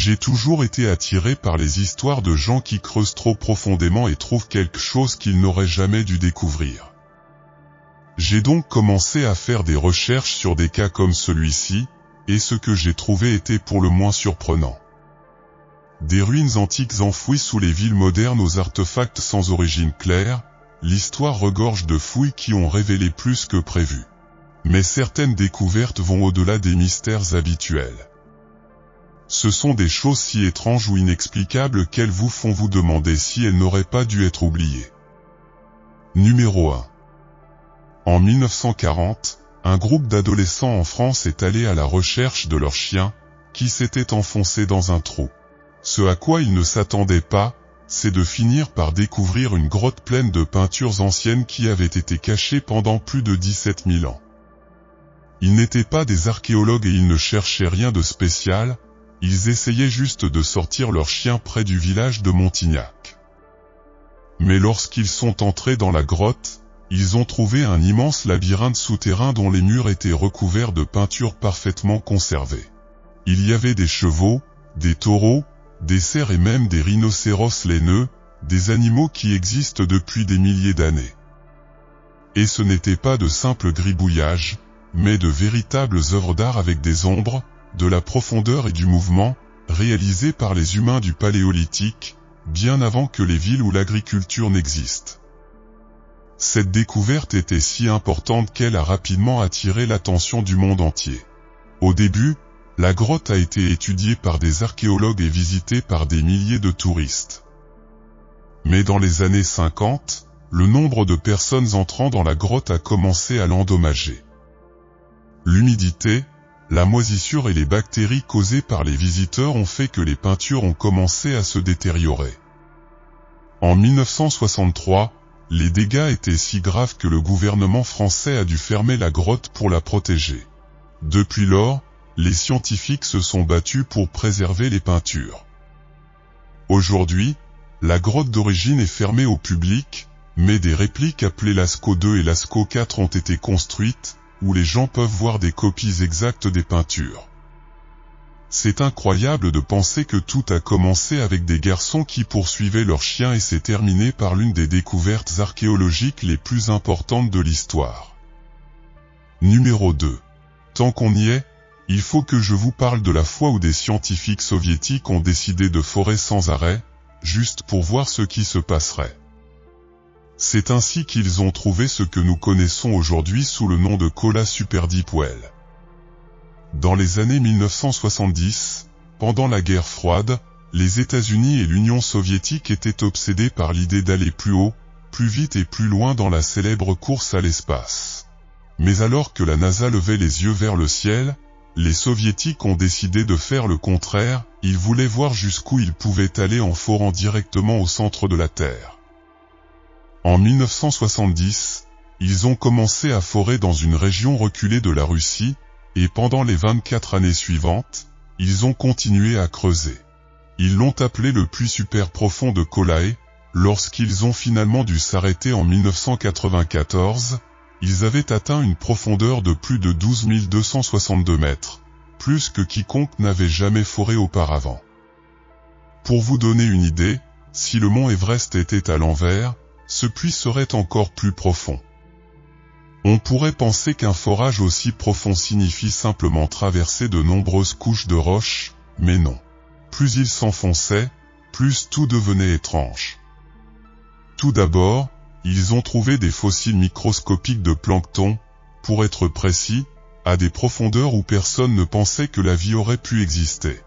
J'ai toujours été attiré par les histoires de gens qui creusent trop profondément et trouvent quelque chose qu'ils n'auraient jamais dû découvrir. J'ai donc commencé à faire des recherches sur des cas comme celui-ci, et ce que j'ai trouvé était pour le moins surprenant. Des ruines antiques enfouies sous les villes modernes aux artefacts sans origine claire, l'histoire regorge de fouilles qui ont révélé plus que prévu. Mais certaines découvertes vont au-delà des mystères habituels. Ce sont des choses si étranges ou inexplicables qu'elles vous font vous demander si elles n'auraient pas dû être oubliées. Numéro 1. En 1940, un groupe d'adolescents en France est allé à la recherche de leur chien, qui s'était enfoncé dans un trou. Ce à quoi ils ne s'attendaient pas, c'est de finir par découvrir une grotte pleine de peintures anciennes qui avaient été cachées pendant plus de 17 000 ans. Ils n'étaient pas des archéologues et ils ne cherchaient rien de spécial, ils essayaient juste de sortir leur chien près du village de Montignac. Mais lorsqu'ils sont entrés dans la grotte, ils ont trouvé un immense labyrinthe souterrain dont les murs étaient recouverts de peintures parfaitement conservées. Il y avait des chevaux, des taureaux, des cerfs et même des rhinocéros laineux, des animaux qui existent depuis des milliers d'années. Et ce n'était pas de simples gribouillages, mais de véritables œuvres d'art avec des ombres, de la profondeur et du mouvement, réalisées par les humains du Paléolithique, bien avant que les villes ou l'agriculture n'existent. Cette découverte était si importante qu'elle a rapidement attiré l'attention du monde entier. Au début, la grotte a été étudiée par des archéologues et visitée par des milliers de touristes. Mais dans les années 50, le nombre de personnes entrant dans la grotte a commencé à l'endommager. L'humidité, la moisissure et les bactéries causées par les visiteurs ont fait que les peintures ont commencé à se détériorer. En 1963, les dégâts étaient si graves que le gouvernement français a dû fermer la grotte pour la protéger. Depuis lors, les scientifiques se sont battus pour préserver les peintures. Aujourd'hui, la grotte d'origine est fermée au public, mais des répliques appelées Lascaux 2 et Lascaux 4 ont été construites, où les gens peuvent voir des copies exactes des peintures. C'est incroyable de penser que tout a commencé avec des garçons qui poursuivaient leurs chiens et s'est terminé par l'une des découvertes archéologiques les plus importantes de l'histoire. Numéro 2. Tant qu'on y est, il faut que je vous parle de la fois où des scientifiques soviétiques ont décidé de forer sans arrêt, juste pour voir ce qui se passerait. C'est ainsi qu'ils ont trouvé ce que nous connaissons aujourd'hui sous le nom de Kola Super Deep Well. Dans les années 1970, pendant la guerre froide, les États-Unis et l'Union soviétique étaient obsédés par l'idée d'aller plus haut, plus vite et plus loin dans la célèbre course à l'espace. Mais alors que la NASA levait les yeux vers le ciel, les soviétiques ont décidé de faire le contraire, ils voulaient voir jusqu'où ils pouvaient aller en forant directement au centre de la Terre. En 1970, ils ont commencé à forer dans une région reculée de la Russie, et pendant les 24 années suivantes, ils ont continué à creuser. Ils l'ont appelé le puits super profond de Kolae. Lorsqu'ils ont finalement dû s'arrêter en 1994, ils avaient atteint une profondeur de plus de 12 262 mètres, plus que quiconque n'avait jamais foré auparavant. Pour vous donner une idée, si le mont Everest était à l'envers, ce puits serait encore plus profond. On pourrait penser qu'un forage aussi profond signifie simplement traverser de nombreuses couches de roches, mais non. Plus il s'enfonçait, plus tout devenait étrange. Tout d'abord, ils ont trouvé des fossiles microscopiques de plancton, pour être précis, à des profondeurs où personne ne pensait que la vie aurait pu exister.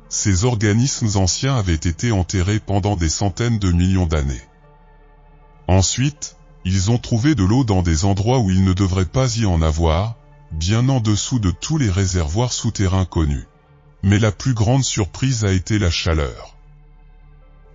Ces organismes anciens avaient été enterrés pendant des centaines de millions d'années. Ensuite, ils ont trouvé de l'eau dans des endroits où il ne devrait pas y en avoir, bien en dessous de tous les réservoirs souterrains connus. Mais la plus grande surprise a été la chaleur.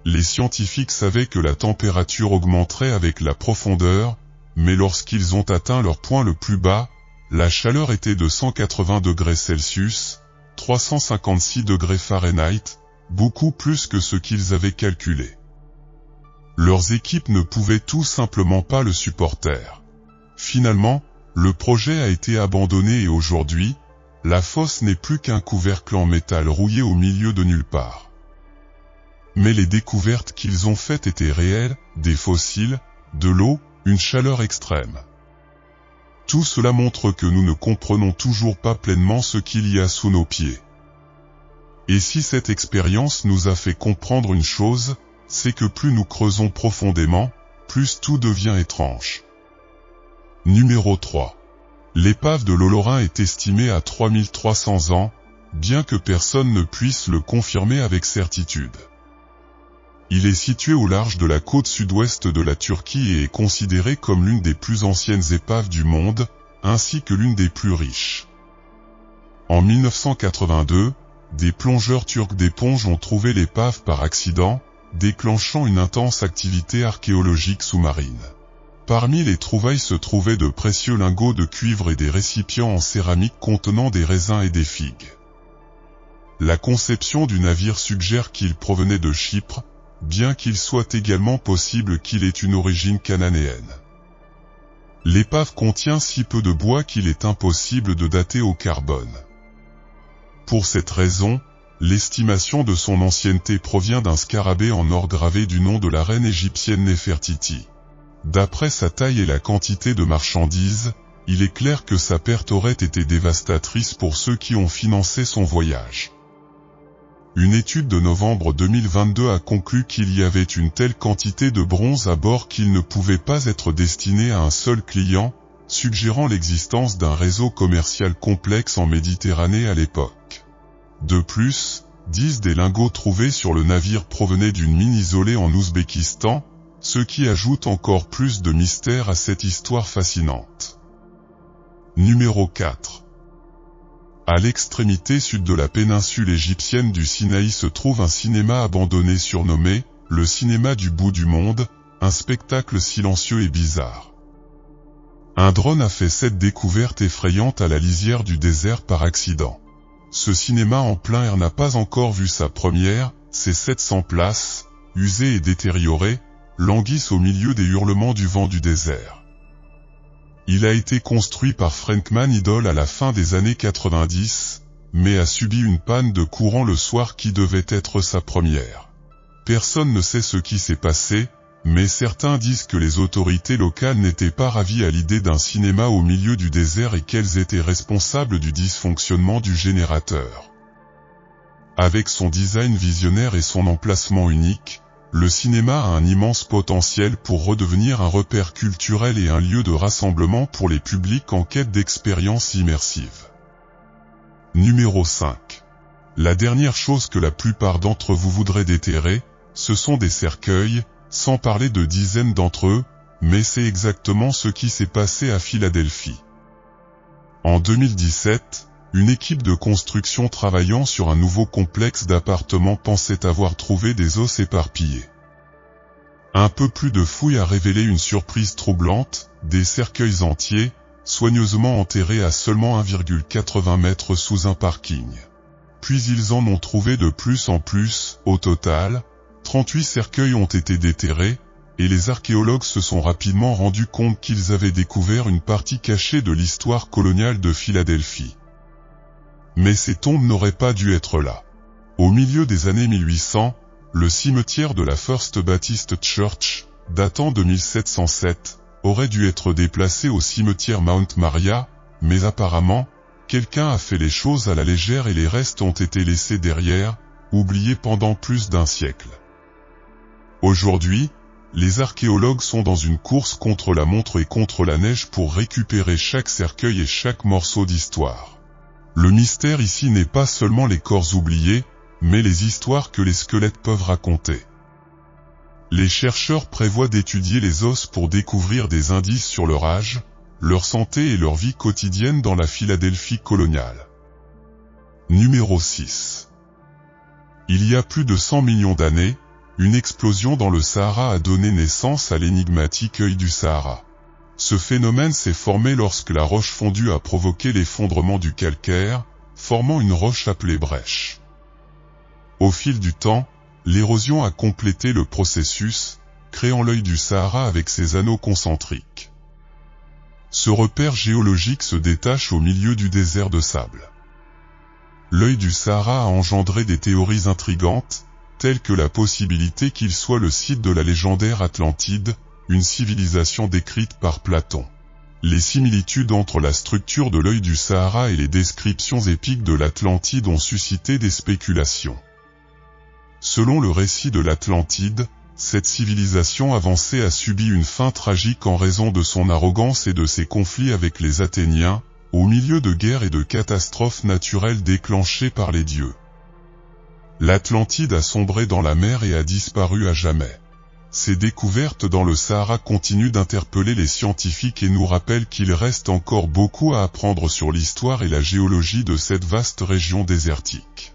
Les scientifiques savaient que la température augmenterait avec la profondeur, mais lorsqu'ils ont atteint leur point le plus bas, la chaleur était de 180 degrés Celsius, 356 degrés Fahrenheit, beaucoup plus que ce qu'ils avaient calculé. Leurs équipes ne pouvaient tout simplement pas le supporter. Finalement, le projet a été abandonné et aujourd'hui, La fosse n'est plus qu'un couvercle en métal rouillé au milieu de nulle part. Mais les découvertes qu'ils ont faites étaient réelles, des fossiles, de l'eau, une chaleur extrême. Tout cela montre que nous ne comprenons toujours pas pleinement ce qu'il y a sous nos pieds. Et si cette expérience nous a fait comprendre une chose, c'est que plus nous creusons profondément, plus tout devient étrange. Numéro 3. L'épave de l'Olorin est estimée à 3300 ans, bien que personne ne puisse le confirmer avec certitude. Il est situé au large de la côte sud-ouest de la Turquie et est considéré comme l'une des plus anciennes épaves du monde, ainsi que l'une des plus riches. En 1982, des plongeurs turcs d'éponge ont trouvé l'épave par accident, déclenchant une intense activité archéologique sous-marine. Parmi les trouvailles se trouvaient de précieux lingots de cuivre et des récipients en céramique contenant des raisins et des figues. La conception du navire suggère qu'il provenait de Chypre, bien qu'il soit également possible qu'il ait une origine cananéenne. L'épave contient si peu de bois qu'il est impossible de dater au carbone. Pour cette raison, l'estimation de son ancienneté provient d'un scarabée en or gravé du nom de la reine égyptienne Néfertiti. D'après sa taille et la quantité de marchandises, il est clair que sa perte aurait été dévastatrice pour ceux qui ont financé son voyage. Une étude de novembre 2022 a conclu qu'il y avait une telle quantité de bronze à bord qu'il ne pouvait pas être destiné à un seul client, suggérant l'existence d'un réseau commercial complexe en Méditerranée à l'époque. De plus, 10 des lingots trouvés sur le navire provenaient d'une mine isolée en Ouzbékistan, ce qui ajoute encore plus de mystère à cette histoire fascinante. Numéro 4. À l'extrémité sud de la péninsule égyptienne du Sinaï se trouve un cinéma abandonné surnommé « le cinéma du bout du monde », un spectacle silencieux et bizarre. Un drone a fait cette découverte effrayante à la lisière du désert par accident. Ce cinéma en plein air n'a pas encore vu sa première, ses 700 places, usées et détériorées, languissent au milieu des hurlements du vent du désert. Il a été construit par Frankman Idol à la fin des années 90, mais a subi une panne de courant le soir qui devait être sa première. Personne ne sait ce qui s'est passé, mais certains disent que les autorités locales n'étaient pas ravies à l'idée d'un cinéma au milieu du désert et qu'elles étaient responsables du dysfonctionnement du générateur. Avec son design visionnaire et son emplacement unique, le cinéma a un immense potentiel pour redevenir un repère culturel et un lieu de rassemblement pour les publics en quête d'expériences immersives. Numéro 5. La dernière chose que la plupart d'entre vous voudraient déterrer, ce sont des cercueils, sans parler de dizaines d'entre eux, mais c'est exactement ce qui s'est passé à Philadelphie. En 2017, une équipe de construction travaillant sur un nouveau complexe d'appartements pensait avoir trouvé des os éparpillés. Un peu plus de fouilles a révélé une surprise troublante, des cercueils entiers, soigneusement enterrés à seulement 1,80 mètres sous un parking. Puis ils en ont trouvé de plus en plus, au total, 38 cercueils ont été déterrés, et les archéologues se sont rapidement rendus compte qu'ils avaient découvert une partie cachée de l'histoire coloniale de Philadelphie. Mais ces tombes n'auraient pas dû être là. Au milieu des années 1800, le cimetière de la First Baptist Church, datant de 1707, aurait dû être déplacé au cimetière Mount Maria, mais apparemment, quelqu'un a fait les choses à la légère et les restes ont été laissés derrière, oubliés pendant plus d'un siècle. Aujourd'hui, les archéologues sont dans une course contre la montre et contre la neige pour récupérer chaque cercueil et chaque morceau d'histoire. Le mystère ici n'est pas seulement les corps oubliés, mais les histoires que les squelettes peuvent raconter. Les chercheurs prévoient d'étudier les os pour découvrir des indices sur leur âge, leur santé et leur vie quotidienne dans la Philadelphie coloniale. Numéro 6. Il y a plus de 100 millions d'années, une explosion dans le Sahara a donné naissance à l'énigmatique œil du Sahara. Ce phénomène s'est formé lorsque la roche fondue a provoqué l'effondrement du calcaire, formant une roche appelée brèche. Au fil du temps, l'érosion a complété le processus, créant l'œil du Sahara avec ses anneaux concentriques. Ce repère géologique se détache au milieu du désert de sable. L'œil du Sahara a engendré des théories intrigantes, telles que la possibilité qu'il soit le site de la légendaire Atlantide, une civilisation décrite par Platon. Les similitudes entre la structure de l'œil du Sahara et les descriptions épiques de l'Atlantide ont suscité des spéculations. Selon le récit de l'Atlantide, cette civilisation avancée a subi une fin tragique en raison de son arrogance et de ses conflits avec les Athéniens, au milieu de guerres et de catastrophes naturelles déclenchées par les dieux. L'Atlantide a sombré dans la mer et a disparu à jamais. Ces découvertes dans le Sahara continuent d'interpeller les scientifiques et nous rappellent qu'il reste encore beaucoup à apprendre sur l'histoire et la géologie de cette vaste région désertique.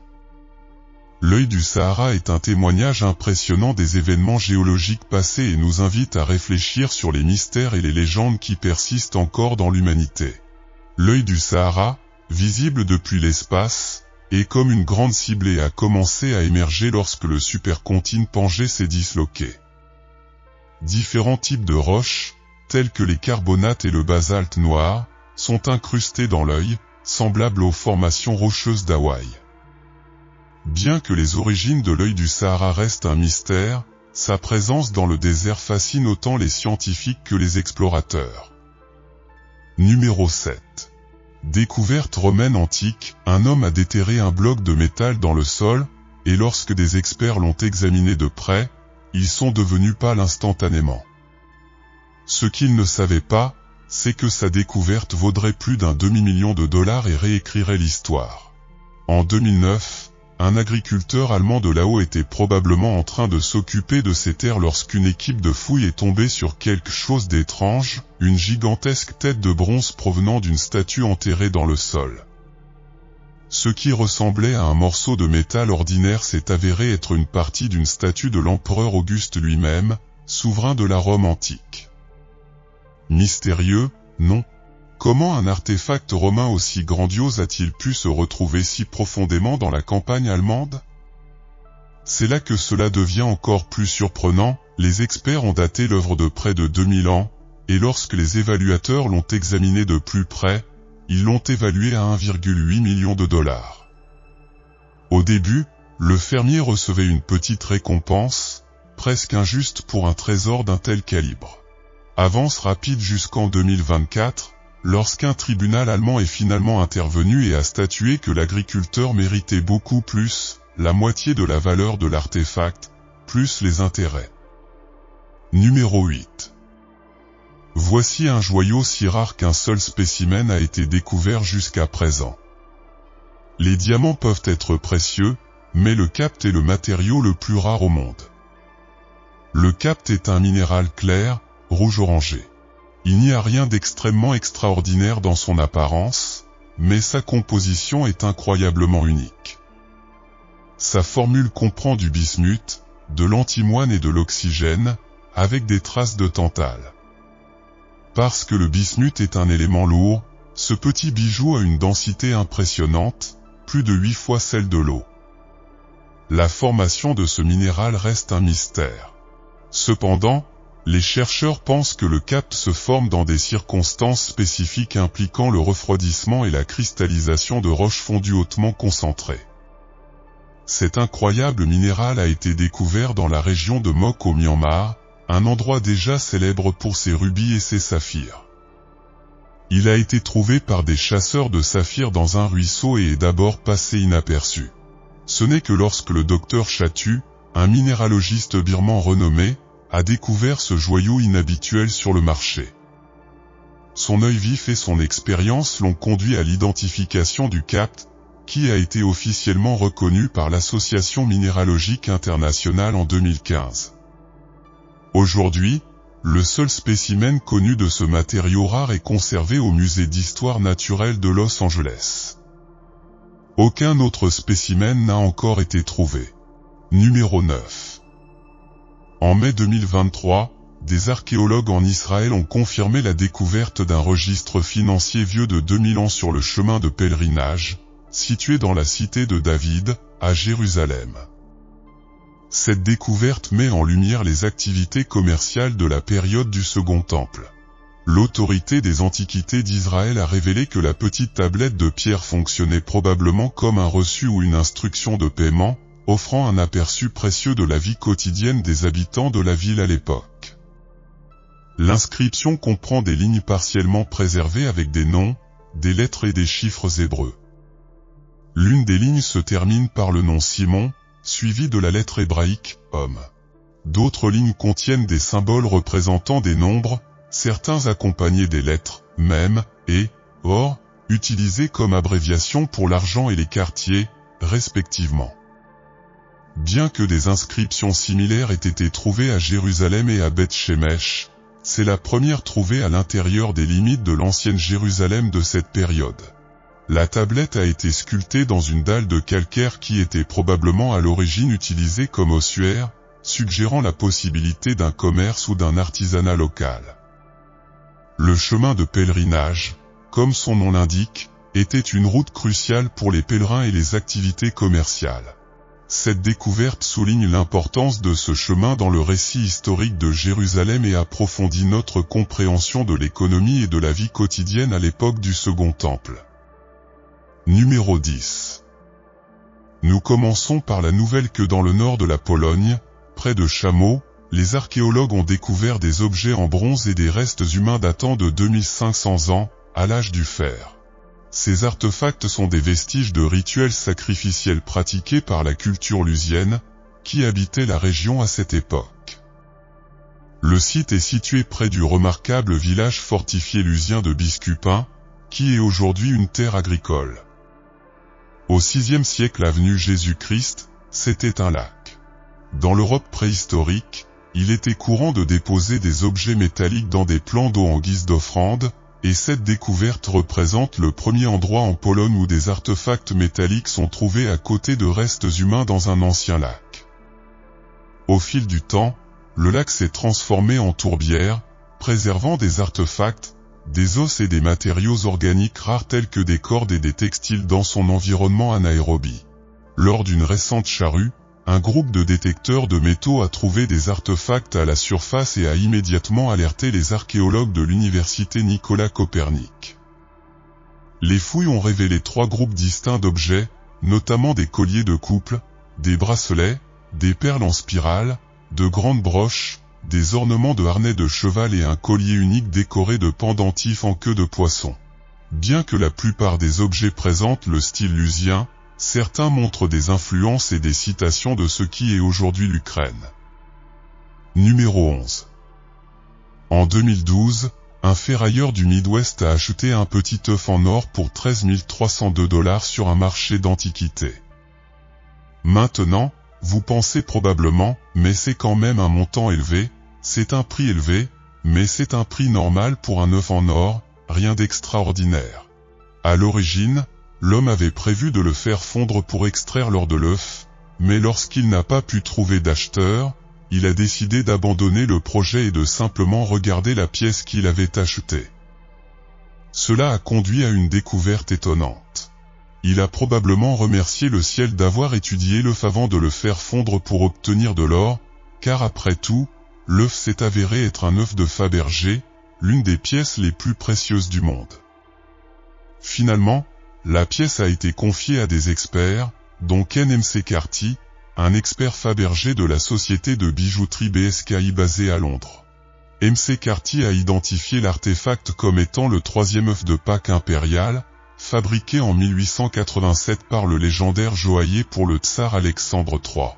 L'œil du Sahara est un témoignage impressionnant des événements géologiques passés et nous invite à réfléchir sur les mystères et les légendes qui persistent encore dans l'humanité. L'œil du Sahara, visible depuis l'espace, est comme une grande cible et a commencé à émerger lorsque le supercontinent Pangée s'est disloqué. Différents types de roches, tels que les carbonates et le basalte noir, sont incrustés dans l'œil, semblables aux formations rocheuses d'Hawaï. Bien que les origines de l'œil du Sahara restent un mystère, sa présence dans le désert fascine autant les scientifiques que les explorateurs. Numéro 7. Découverte romaine antique, un homme a déterré un bloc de métal dans le sol, et lorsque des experts l'ont examiné de près, ils sont devenus pâles instantanément. Ce qu'ils ne savaient pas, c'est que sa découverte vaudrait plus d'un demi-million de dollars et réécrirait l'histoire. En 2009, un agriculteur allemand de là-haut était probablement en train de s'occuper de ses terres lorsqu'une équipe de fouilles est tombée sur quelque chose d'étrange, une gigantesque tête de bronze provenant d'une statue enterrée dans le sol. Ce qui ressemblait à un morceau de métal ordinaire s'est avéré être une partie d'une statue de l'empereur Auguste lui-même, souverain de la Rome antique. Mystérieux, non? Comment un artefact romain aussi grandiose a-t-il pu se retrouver si profondément dans la campagne allemande? C'est là que cela devient encore plus surprenant. Les experts ont daté l'œuvre de près de 2000 ans, et lorsque les évaluateurs l'ont examiné de plus près, ils l'ont évalué à 1,8 million de dollars. Au début, le fermier recevait une petite récompense, presque injuste pour un trésor d'un tel calibre. Avance rapide jusqu'en 2024, lorsqu'un tribunal allemand est finalement intervenu et a statué que l'agriculteur méritait beaucoup plus, la moitié de la valeur de l'artefact, plus les intérêts. Numéro 8. Voici un joyau si rare qu'un seul spécimen a été découvert jusqu'à présent. Les diamants peuvent être précieux, mais le capt est le matériau le plus rare au monde. Le capt est un minéral clair, rouge-orangé. Il n'y a rien d'extrêmement extraordinaire dans son apparence, mais sa composition est incroyablement unique. Sa formule comprend du bismuth, de l'antimoine et de l'oxygène, avec des traces de tantale. Parce que le bismuth est un élément lourd, ce petit bijou a une densité impressionnante, plus de 8 fois celle de l'eau. La formation de ce minéral reste un mystère. Cependant, les chercheurs pensent que le capt se forme dans des circonstances spécifiques impliquant le refroidissement et la cristallisation de roches fondues hautement concentrées. Cet incroyable minéral a été découvert dans la région de Mok au Myanmar, un endroit déjà célèbre pour ses rubis et ses saphirs. Il a été trouvé par des chasseurs de saphirs dans un ruisseau et est d'abord passé inaperçu. Ce n'est que lorsque le docteur Chatu, un minéralogiste birman renommé, a découvert ce joyau inhabituel sur le marché. Son œil vif et son expérience l'ont conduit à l'identification du capt, qui a été officiellement reconnu par l'Association minéralogique internationale en 2015. Aujourd'hui, le seul spécimen connu de ce matériau rare est conservé au musée d'histoire naturelle de Los Angeles. Aucun autre spécimen n'a encore été trouvé. Numéro 9. En mai 2023, des archéologues en Israël ont confirmé la découverte d'un registre financier vieux de 2000 ans sur le chemin de pèlerinage, situé dans la cité de David, à Jérusalem. Cette découverte met en lumière les activités commerciales de la période du Second Temple. L'autorité des Antiquités d'Israël a révélé que la petite tablette de pierre fonctionnait probablement comme un reçu ou une instruction de paiement, offrant un aperçu précieux de la vie quotidienne des habitants de la ville à l'époque. L'inscription comprend des lignes partiellement préservées avec des noms, des lettres et des chiffres hébreux. L'une des lignes se termine par le nom Simon, suivi de la lettre hébraïque « homme ». D'autres lignes contiennent des symboles représentant des nombres, certains accompagnés des lettres « mem » et « or », utilisées comme abréviation pour l'argent et les quartiers, respectivement. Bien que des inscriptions similaires aient été trouvées à Jérusalem et à Beth-Shemesh, c'est la première trouvée à l'intérieur des limites de l'ancienne Jérusalem de cette période. La tablette a été sculptée dans une dalle de calcaire qui était probablement à l'origine utilisée comme ossuaire, suggérant la possibilité d'un commerce ou d'un artisanat local. Le chemin de pèlerinage, comme son nom l'indique, était une route cruciale pour les pèlerins et les activités commerciales. Cette découverte souligne l'importance de ce chemin dans le récit historique de Jérusalem et approfondit notre compréhension de l'économie et de la vie quotidienne à l'époque du Second Temple. Numéro 10. Nous commençons par la nouvelle que dans le nord de la Pologne, près de Chameau, les archéologues ont découvert des objets en bronze et des restes humains datant de 2500 ans, à l'âge du fer. Ces artefacts sont des vestiges de rituels sacrificiels pratiqués par la culture lusienne, qui habitait la région à cette époque. Le site est situé près du remarquable village fortifié lusien de Biskupin, qui est aujourd'hui une terre agricole. Au VIe siècle avenue Jésus-Christ, c'était un lac. Dans l'Europe préhistorique, il était courant de déposer des objets métalliques dans des plans d'eau en guise d'offrande, et cette découverte représente le premier endroit en Pologne où des artefacts métalliques sont trouvés à côté de restes humains dans un ancien lac. Au fil du temps, le lac s'est transformé en tourbière, préservant des artefacts, des os et des matériaux organiques rares tels que des cordes et des textiles dans son environnement anaérobie. Lors d'une récente charrue, un groupe de détecteurs de métaux a trouvé des artefacts à la surface et a immédiatement alerté les archéologues de l'université Nicolas Copernic. Les fouilles ont révélé 3 groupes distincts d'objets, notamment des colliers de couple, des bracelets, des perles en spirale, de grandes broches, des ornements de harnais de cheval et un collier unique décoré de pendentifs en queue de poisson. Bien que la plupart des objets présentent le style lusien, certains montrent des influences et des citations de ce qui est aujourd'hui l'Ukraine. Numéro 11. En 2012, un ferrailleur du Midwest a acheté un petit œuf en or pour 13 302 $ sur un marché d'antiquités. Maintenant, vous pensez probablement, mais c'est quand même un montant élevé, c'est un prix élevé, mais c'est un prix normal pour un œuf en or, rien d'extraordinaire. À l'origine, l'homme avait prévu de le faire fondre pour extraire l'or de l'œuf, mais lorsqu'il n'a pas pu trouver d'acheteur, il a décidé d'abandonner le projet et de simplement regarder la pièce qu'il avait achetée. Cela a conduit à une découverte étonnante. Il a probablement remercié le ciel d'avoir étudié l'œuf avant de le faire fondre pour obtenir de l'or, car après tout, l'œuf s'est avéré être un œuf de Fabergé, l'une des pièces les plus précieuses du monde. Finalement, la pièce a été confiée à des experts, dont Ken McCarthy, un expert Fabergé de la société de bijouterie BSKI basée à Londres. McCarthy a identifié l'artefact comme étant le 3e œuf de Pâques impérial, fabriqué en 1887 par le légendaire joaillier pour le tsar Alexandre III.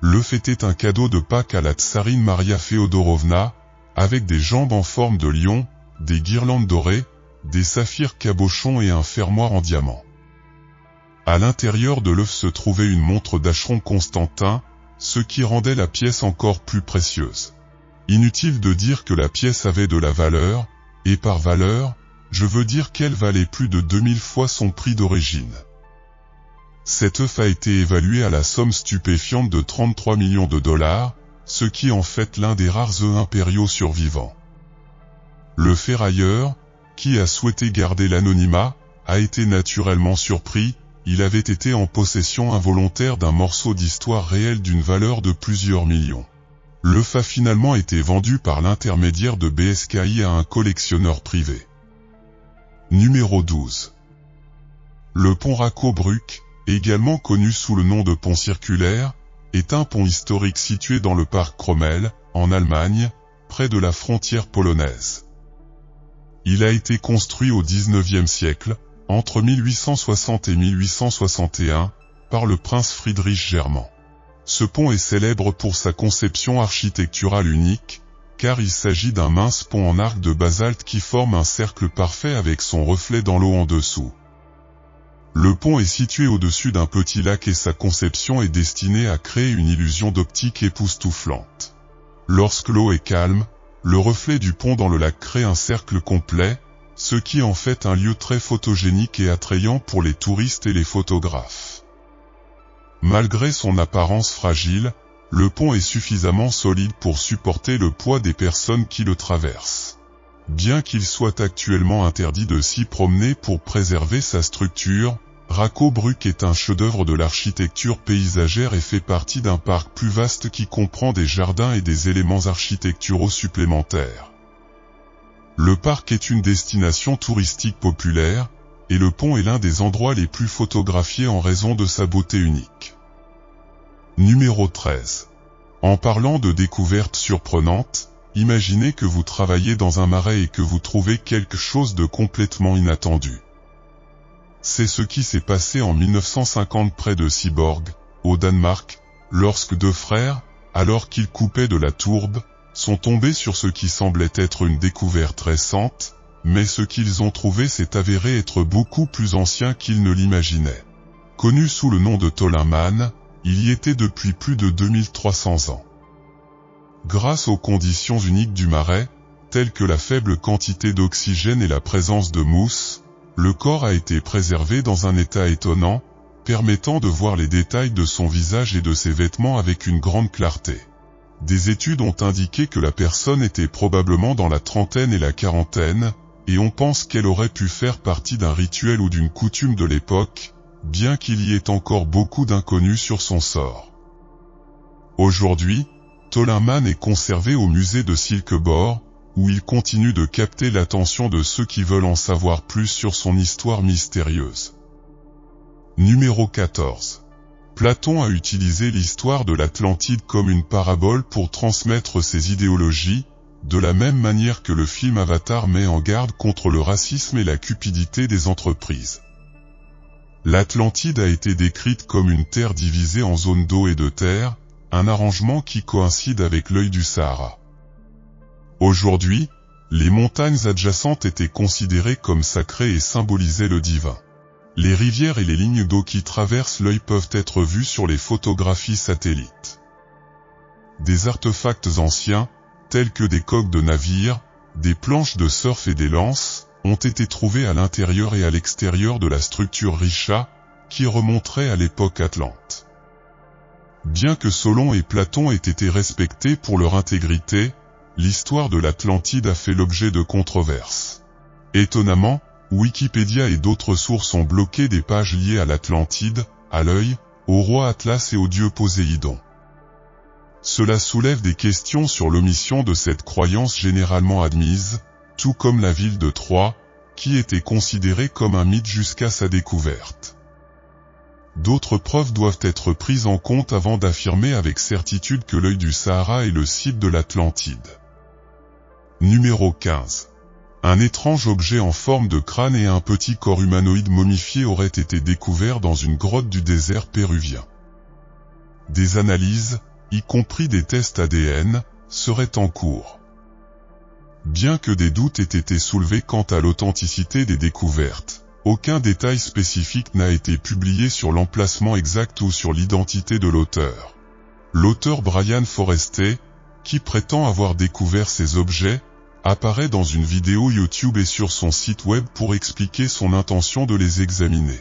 L'œuf était un cadeau de Pâques à la tsarine Maria Féodorovna, avec des jambes en forme de lion, des guirlandes dorées, des saphirs cabochons et un fermoir en diamant. À l'intérieur de l'œuf se trouvait une montre d'Acheron Constantin, ce qui rendait la pièce encore plus précieuse. Inutile de dire que la pièce avait de la valeur, et par valeur, je veux dire qu'elle valait plus de 2000 fois son prix d'origine. Cet œuf a été évalué à la somme stupéfiante de 33 millions de $, ce qui en fait l'un des rares œufs impériaux survivants. Le ferrailleur, qui a souhaité garder l'anonymat, a été naturellement surpris, il avait été en possession involontaire d'un morceau d'histoire réelle d'une valeur de plusieurs millions. L'œuf a finalement été vendu par l'intermédiaire de BSKI à un collectionneur privé. Numéro 12. Le pont Racco-Bruck, également connu sous le nom de pont circulaire, est un pont historique situé dans le parc Krommel, en Allemagne, près de la frontière polonaise. Il a été construit au XIXe siècle, entre 1860 et 1861, par le prince Friedrich Germain. Ce pont est célèbre pour sa conception architecturale unique, car il s'agit d'un mince pont en arc de basalte qui forme un cercle parfait avec son reflet dans l'eau en dessous. Le pont est situé au-dessus d'un petit lac et sa conception est destinée à créer une illusion d'optique époustouflante. Lorsque l'eau est calme, le reflet du pont dans le lac crée un cercle complet, ce qui en fait un lieu très photogénique et attrayant pour les touristes et les photographes. Malgré son apparence fragile, le pont est suffisamment solide pour supporter le poids des personnes qui le traversent. Bien qu'il soit actuellement interdit de s'y promener pour préserver sa structure, Racco-Bruck est un chef-d'œuvre de l'architecture paysagère et fait partie d'un parc plus vaste qui comprend des jardins et des éléments architecturaux supplémentaires. Le parc est une destination touristique populaire, et le pont est l'un des endroits les plus photographiés en raison de sa beauté unique. Numéro 13. En parlant de découvertes surprenantes, imaginez que vous travaillez dans un marais et que vous trouvez quelque chose de complètement inattendu. C'est ce qui s'est passé en 1950 près de Seaborg, au Danemark, lorsque deux frères, alors qu'ils coupaient de la tourbe, sont tombés sur ce qui semblait être une découverte récente, mais ce qu'ils ont trouvé s'est avéré être beaucoup plus ancien qu'ils ne l'imaginaient. Connu sous le nom de Tollinman, il y était depuis plus de 2300 ans. Grâce aux conditions uniques du marais, telles que la faible quantité d'oxygène et la présence de mousse, le corps a été préservé dans un état étonnant, permettant de voir les détails de son visage et de ses vêtements avec une grande clarté. Des études ont indiqué que la personne était probablement dans la trentaine et la quarantaine, et on pense qu'elle aurait pu faire partie d'un rituel ou d'une coutume de l'époque, bien qu'il y ait encore beaucoup d'inconnus sur son sort. Aujourd'hui, Tollinman est conservé au musée de Silkeborg, où il continue de capter l'attention de ceux qui veulent en savoir plus sur son histoire mystérieuse. Numéro 14. Platon a utilisé l'histoire de l'Atlantide comme une parabole pour transmettre ses idéologies, de la même manière que le film Avatar met en garde contre le racisme et la cupidité des entreprises. L'Atlantide a été décrite comme une terre divisée en zones d'eau et de terre, un arrangement qui coïncide avec l'œil du Sahara. Aujourd'hui, les montagnes adjacentes étaient considérées comme sacrées et symbolisaient le divin. Les rivières et les lignes d'eau qui traversent l'œil peuvent être vues sur les photographies satellites. Des artefacts anciens, tels que des coques de navires, des planches de surf et des lances, ont été trouvés à l'intérieur et à l'extérieur de la structure Richa, qui remonterait à l'époque atlante. Bien que Solon et Platon aient été respectés pour leur intégrité, l'histoire de l'Atlantide a fait l'objet de controverses. Étonnamment, Wikipédia et d'autres sources ont bloqué des pages liées à l'Atlantide, à l'œil, au roi Atlas et au dieu Poséidon. Cela soulève des questions sur l'omission de cette croyance généralement admise, tout comme la ville de Troie, qui était considérée comme un mythe jusqu'à sa découverte. D'autres preuves doivent être prises en compte avant d'affirmer avec certitude que l'œil du Sahara est le site de l'Atlantide. Numéro 15. Un étrange objet en forme de crâne et un petit corps humanoïde momifié auraient été découverts dans une grotte du désert péruvien. Des analyses, y compris des tests ADN, seraient en cours. Bien que des doutes aient été soulevés quant à l'authenticité des découvertes, aucun détail spécifique n'a été publié sur l'emplacement exact ou sur l'identité de l'auteur. L'auteur Brian Forrester, qui prétend avoir découvert ces objets, apparaît dans une vidéo YouTube et sur son site web pour expliquer son intention de les examiner.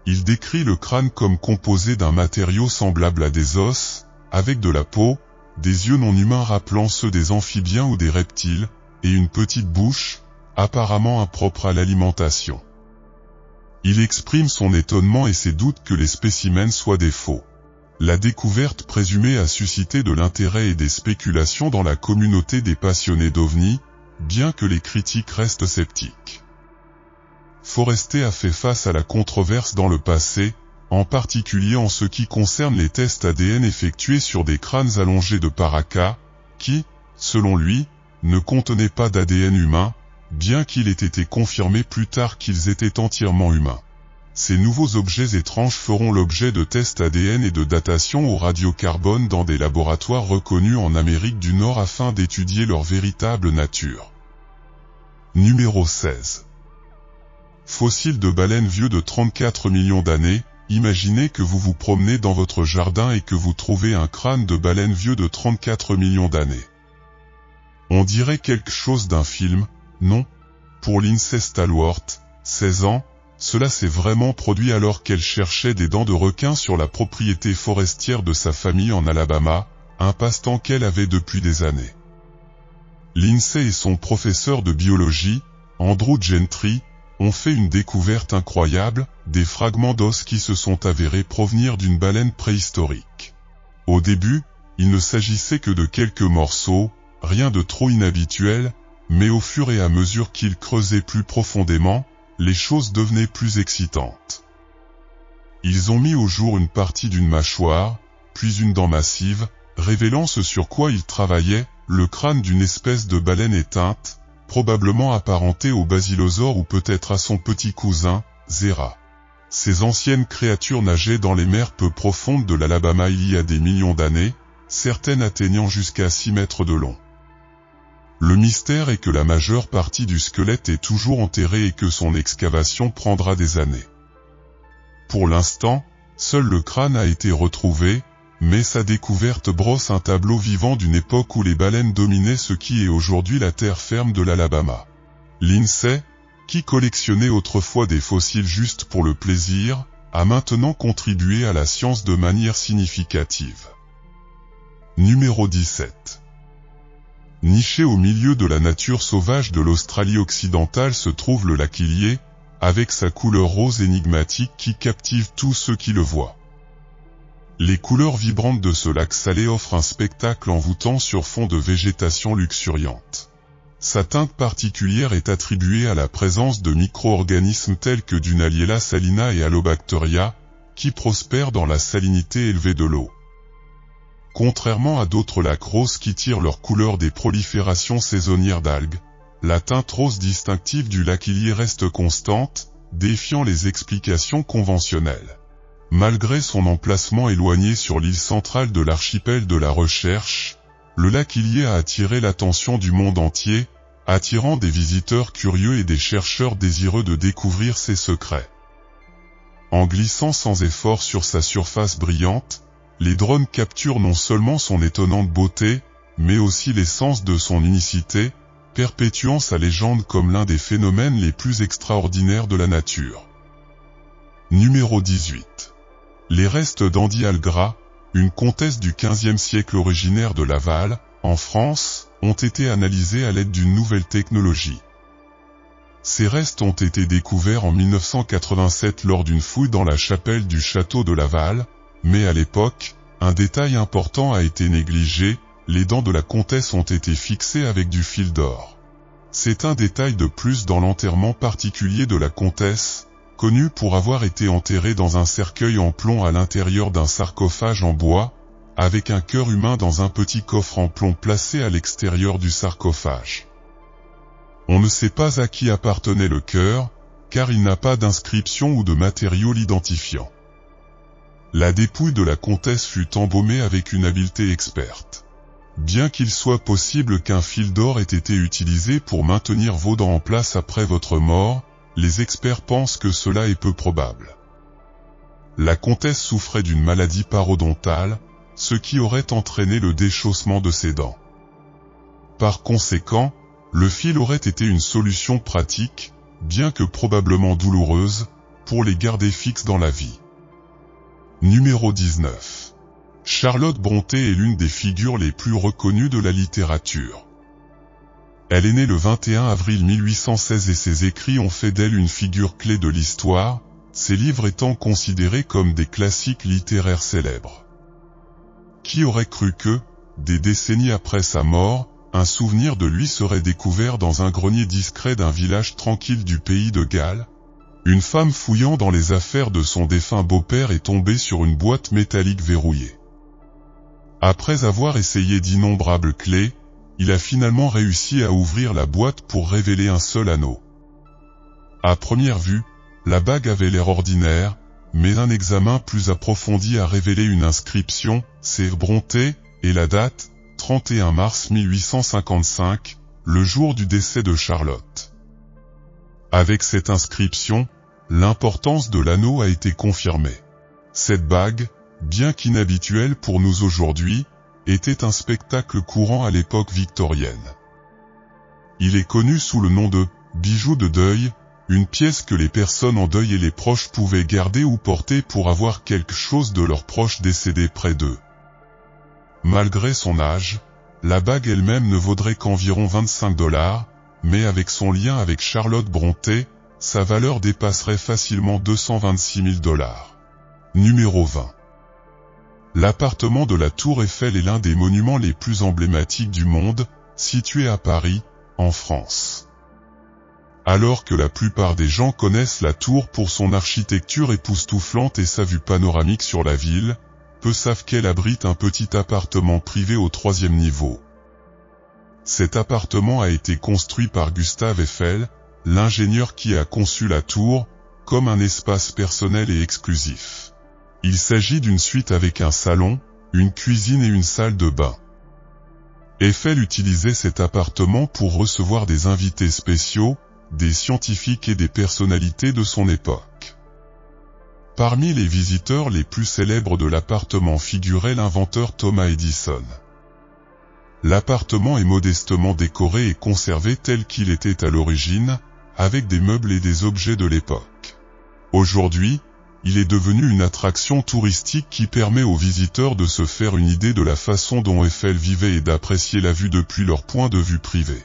Il décrit le crâne comme composé d'un matériau semblable à des os, avec de la peau, des yeux non humains rappelant ceux des amphibiens ou des reptiles, et une petite bouche, apparemment impropre à l'alimentation. Il exprime son étonnement et ses doutes que les spécimens soient des faux. La découverte présumée a suscité de l'intérêt et des spéculations dans la communauté des passionnés d'OVNI, bien que les critiques restent sceptiques. Forester a fait face à la controverse dans le passé, en particulier en ce qui concerne les tests ADN effectués sur des crânes allongés de Paracas, qui, selon lui, ne contenaient pas d'ADN humain, bien qu'il ait été confirmé plus tard qu'ils étaient entièrement humains. Ces nouveaux objets étranges feront l'objet de tests ADN et de datation au radiocarbone dans des laboratoires reconnus en Amérique du Nord afin d'étudier leur véritable nature. Numéro 16. Fossile de baleine vieux de 34 millions d'années. Imaginez que vous vous promenez dans votre jardin et que vous trouvez un crâne de baleine vieux de 34 millions d'années. On dirait quelque chose d'un film, non? Pour Lindsay Stalwart, 16 ans, cela s'est vraiment produit alors qu'elle cherchait des dents de requin sur la propriété forestière de sa famille en Alabama, un passe-temps qu'elle avait depuis des années. Lindsay et son professeur de biologie, Andrew Gentry, ont fait une découverte incroyable, des fragments d'os qui se sont avérés provenir d'une baleine préhistorique. Au début, il ne s'agissait que de quelques morceaux, rien de trop inhabituel, mais au fur et à mesure qu'ils creusaient plus profondément, les choses devenaient plus excitantes. Ils ont mis au jour une partie d'une mâchoire, puis une dent massive, révélant ce sur quoi ils travaillaient, le crâne d'une espèce de baleine éteinte, probablement apparentée au basilosaure ou peut-être à son petit cousin, Zera. Ces anciennes créatures nageaient dans les mers peu profondes de l'Alabama il y a des millions d'années, certaines atteignant jusqu'à 6 mètres de long. Le mystère est que la majeure partie du squelette est toujours enterrée et que son excavation prendra des années. Pour l'instant, seul le crâne a été retrouvé, mais sa découverte brosse un tableau vivant d'une époque où les baleines dominaient ce qui est aujourd'hui la terre ferme de l'Alabama. Lindsay, qui collectionnait autrefois des fossiles juste pour le plaisir, a maintenant contribué à la science de manière significative. Numéro 17. Niché au milieu de la nature sauvage de l'Australie occidentale se trouve le lac Ilié, avec sa couleur rose énigmatique qui captive tous ceux qui le voient. Les couleurs vibrantes de ce lac salé offrent un spectacle envoûtant sur fond de végétation luxuriante. Sa teinte particulière est attribuée à la présence de micro-organismes tels que Dunaliella salina et Allobacteria, qui prospèrent dans la salinité élevée de l'eau. Contrairement à d'autres lacs roses qui tirent leur couleur des proliférations saisonnières d'algues, la teinte rose distinctive du lac Ilié reste constante, défiant les explications conventionnelles. Malgré son emplacement éloigné sur l'île centrale de l'archipel de la Recherche, le lac Ilié a attiré l'attention du monde entier, attirant des visiteurs curieux et des chercheurs désireux de découvrir ses secrets. En glissant sans effort sur sa surface brillante, les drones capturent non seulement son étonnante beauté, mais aussi l'essence de son unicité, perpétuant sa légende comme l'un des phénomènes les plus extraordinaires de la nature. Numéro 18. Les restes d'Andy Algra, une comtesse du XVe siècle originaire de Laval, en France, ont été analysés à l'aide d'une nouvelle technologie. Ces restes ont été découverts en 1987 lors d'une fouille dans la chapelle du château de Laval, mais à l'époque, un détail important a été négligé, les dents de la comtesse ont été fixées avec du fil d'or. C'est un détail de plus dans l'enterrement particulier de la comtesse, connue pour avoir été enterrée dans un cercueil en plomb à l'intérieur d'un sarcophage en bois, avec un cœur humain dans un petit coffre en plomb placé à l'extérieur du sarcophage. On ne sait pas à qui appartenait le cœur, car il n'a pas d'inscription ou de matériau l'identifiant. La dépouille de la comtesse fut embaumée avec une habileté experte. Bien qu'il soit possible qu'un fil d'or ait été utilisé pour maintenir vos dents en place après votre mort, les experts pensent que cela est peu probable. La comtesse souffrait d'une maladie parodontale, ce qui aurait entraîné le déchaussement de ses dents. Par conséquent, le fil aurait été une solution pratique, bien que probablement douloureuse, pour les garder fixes dans la vie. Numéro 19. Charlotte Brontë est l'une des figures les plus reconnues de la littérature. Elle est née le 21 avril 1816 et ses écrits ont fait d'elle une figure clé de l'histoire, ses livres étant considérés comme des classiques littéraires célèbres. Qui aurait cru que, des décennies après sa mort, un souvenir de lui serait découvert dans un grenier discret d'un village tranquille du pays de Galles? Une femme fouillant dans les affaires de son défunt beau-père est tombée sur une boîte métallique verrouillée. Après avoir essayé d'innombrables clés, il a finalement réussi à ouvrir la boîte pour révéler un seul anneau. À première vue, la bague avait l'air ordinaire, mais un examen plus approfondi a révélé une inscription, c'est Brontë, et la date, 31 mars 1855, le jour du décès de Charlotte. Avec cette inscription, l'importance de l'anneau a été confirmée. Cette bague, bien qu'inhabituelle pour nous aujourd'hui, était un spectacle courant à l'époque victorienne. Il est connu sous le nom de « bijou de deuil », une pièce que les personnes en deuil et les proches pouvaient garder ou porter pour avoir quelque chose de leurs proches décédés près d'eux. Malgré son âge, la bague elle-même ne vaudrait qu'environ 25 $, mais avec son lien avec Charlotte Brontë, sa valeur dépasserait facilement 226 000 $. Numéro 20. L'appartement de la Tour Eiffel est l'un des monuments les plus emblématiques du monde, situé à Paris, en France. Alors que la plupart des gens connaissent la tour pour son architecture époustouflante et sa vue panoramique sur la ville, peu savent qu'elle abrite un petit appartement privé au 3e niveau. Cet appartement a été construit par Gustave Eiffel, l'ingénieur qui a conçu la tour, comme un espace personnel et exclusif. Il s'agit d'une suite avec un salon, une cuisine et une salle de bain. Eiffel utilisait cet appartement pour recevoir des invités spéciaux, des scientifiques et des personnalités de son époque. Parmi les visiteurs les plus célèbres de l'appartement figurait l'inventeur Thomas Edison. L'appartement est modestement décoré et conservé tel qu'il était à l'origine, avec des meubles et des objets de l'époque. Aujourd'hui, il est devenu une attraction touristique qui permet aux visiteurs de se faire une idée de la façon dont Eiffel vivait et d'apprécier la vue depuis leur point de vue privé.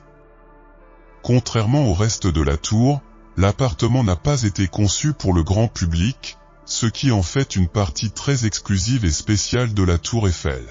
Contrairement au reste de la tour, l'appartement n'a pas été conçu pour le grand public, ce qui en fait une partie très exclusive et spéciale de la Tour Eiffel.